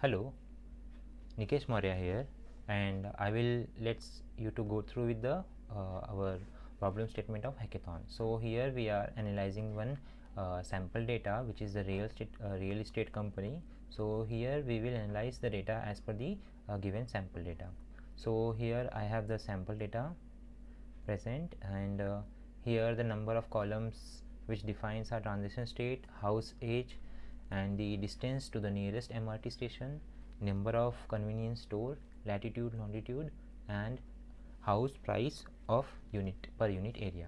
Hello, Nikesh Maurya here, and I will let's you to go through with the our problem statement of hackathon. So here we are analyzing one sample data, which is the real estate company. So here we will analyze the data as per the given sample data. So here I have the sample data present, and here the number of columns which defines our transition state, house age, and the distance to the nearest MRT station, number of convenience store, latitude, longitude, and house price of unit per unit area.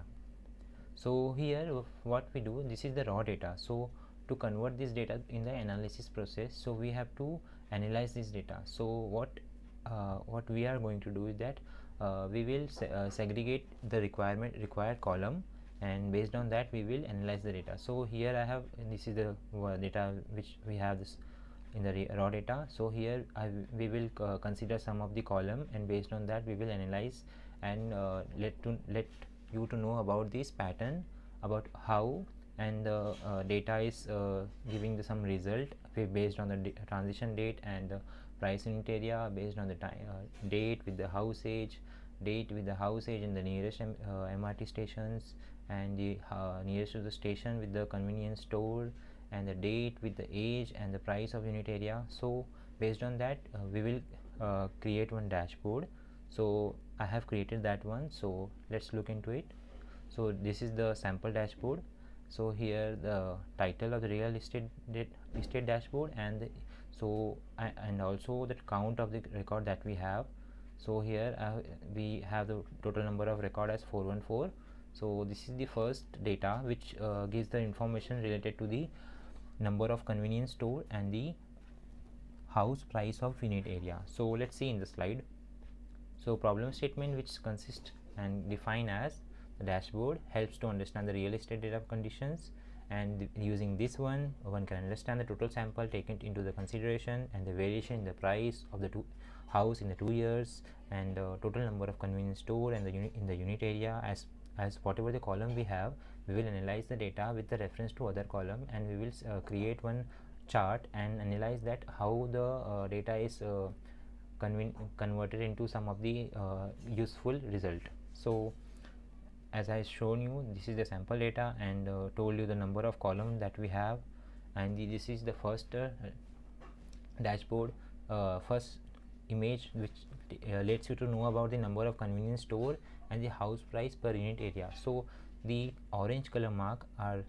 So here what we do, this is the raw data. So to convert this data in the analysis process, so we have to analyze this data. So what we are going to do is that we will segregate the required column, and based on that we will analyze the data. So here I have, this is the data which we have this in the raw data. So here we will consider some of the column, and based on that we will analyze and let you to know about this pattern, about how and the data is giving some result based on the transition date and the price unit area, based on the date with the house age, in the nearest MRT stations, and the nearest to the station with the convenience store, and the date with the age and the price of unit area. So based on that we will create one dashboard. So I have created that one, so let's look into it. So this is the sample dashboard. So here the title of the estate dashboard, and and also the count of the record that we have. So here we have the total number of record as 414. So this is the first data which gives the information related to the number of convenience store and the house price of unit area. So let's see in the slide. So problem statement, which consists and define as the dashboard, helps to understand the real estate data conditions, and using this one can understand the total sample taken into the consideration and the variation in the price of the house in the 2 years, and total number of convenience store and the unit area. As whatever the column we have, we will analyze the data with the reference to other column, and we will create one chart and analyze that how the data is converted into some of the useful result. So as I shown you, this is the sample data, and told you the number of column that we have, and this is the first dashboard, first image, which lets you to know about the number of convenience store and the house price per unit area. So the orange color mark are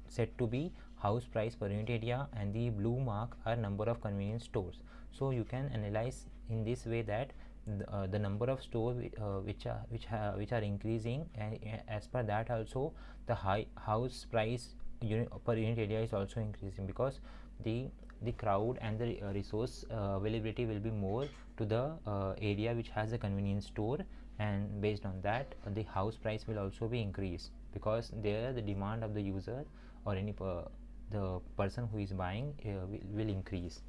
set to be house price per unit area, and the blue mark are number of convenience stores. So you can analyze in this way that the number of stores which are increasing, and as per that also the house price per unit area is also increasing, because the crowd and the resource availability will be more to the area which has a convenience store, and based on that the house price will also be increased, because there the demand of the user or the person who is buying will increase.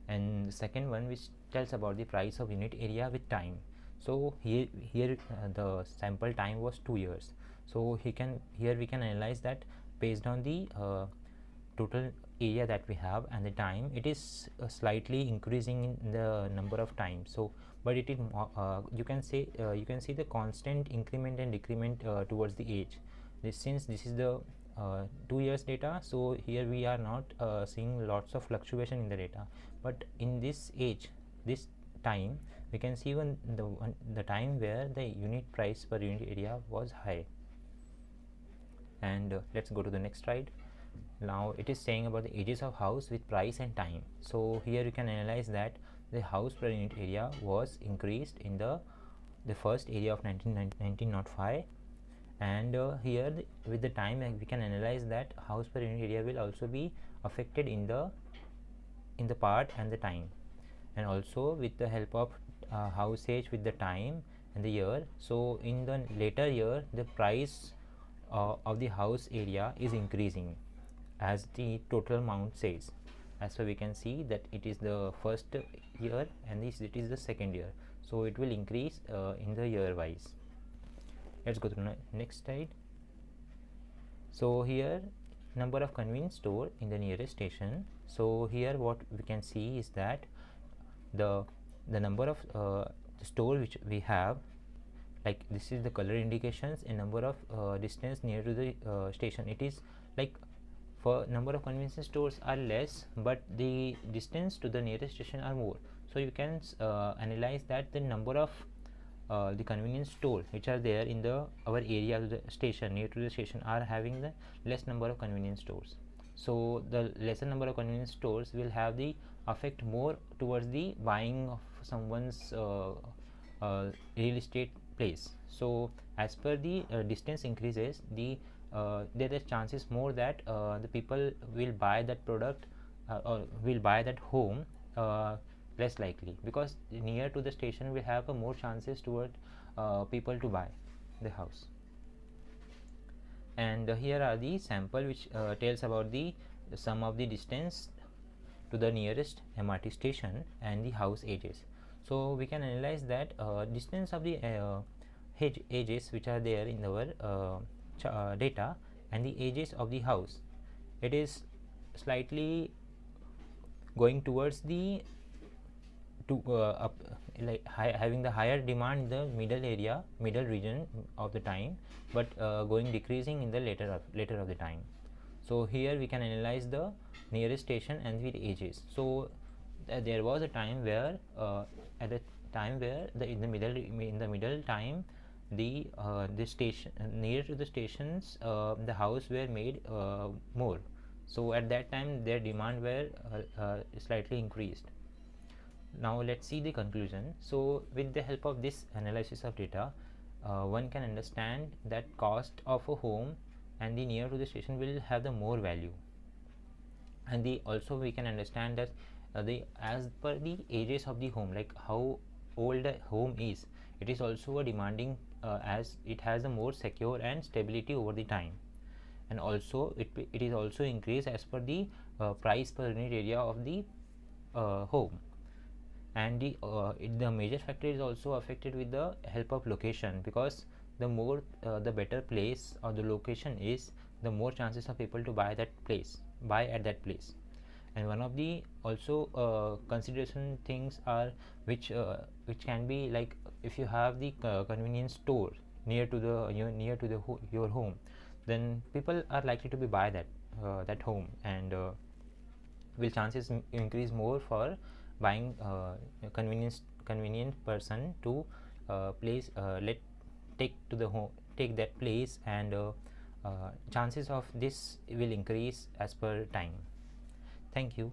And the second one, which tells about the price of unit area with time. So here the sample time was 2 years. So here we can analyze that based on the total area that we have and the time, it is slightly increasing in the number of times. So but it is you can see the constant increment and decrement towards the age. Since this is the 2 years data, so here we are not seeing lots of fluctuation in the data, but in this age, this time, we can see the time where the unit price per unit area was high. And let's go to the next slide. Now it is saying about the ages of house with price and time. So here you can analyze that the house per unit area was increased in the first area of 1905, and here with the time we can analyze that house per unit area will also be affected in the part and the time, and also with the help of house age with the time and the year. So in the later year the price of the house area is increasing as the total amount says. As so we can see that it is the first year and it is the second year, so it will increase in the year wise. Let's go to the next slide. So here number of convenience store in the nearest station. So here what we can see is that the number of the store which we have, like this is the color indications and number of distance near to the station. It is like for number of convenience stores are less, but the distance to the nearest station are more. So you can analyze that the number of the convenience store which are there in the our area, the station near to the station, are having the less number of convenience stores. So the lesser number of convenience stores will have the affect more towards the buying of someone's real estate place. So as per the distance increases, the there is chances more that the people will buy that product or will buy that home less likely, because near to the station will have more chances toward people to buy the house. And here are the sample which tells about the sum of the distance to the nearest MRT station and the house ages. So we can analyze that distance of the ages which are there in our data, and the ages of the house, it is slightly going towards the up, like having the higher demand in the middle region of the time, but going decreasing in the later of the time. So here we can analyze the nearest station and the ages. So there was a time where at the time where in the middle time, the station near to the stations, the house were made more. So at that time their demand were slightly increased. Now let's see the conclusion. So with the help of this analysis of data, one can understand that cost of a home and the near to the station will have the more value. And also we can understand that the as per the ages of the home, like how old a home is, it is also a demanding as it has a more secure and stability over the time. And also it is also increased as per the price per unit area of the home. And the major factor is also affected with the help of location, because the more the better place or the location is, the more chances of people to buy at that place. And one of the also consideration things are which can be like, if you have the convenience store near to your home, then people are likely to be buy that home, and will chances increase more for buying convenient person to place let take to the home, take that place, and chances of this will increase as per time. Thank you.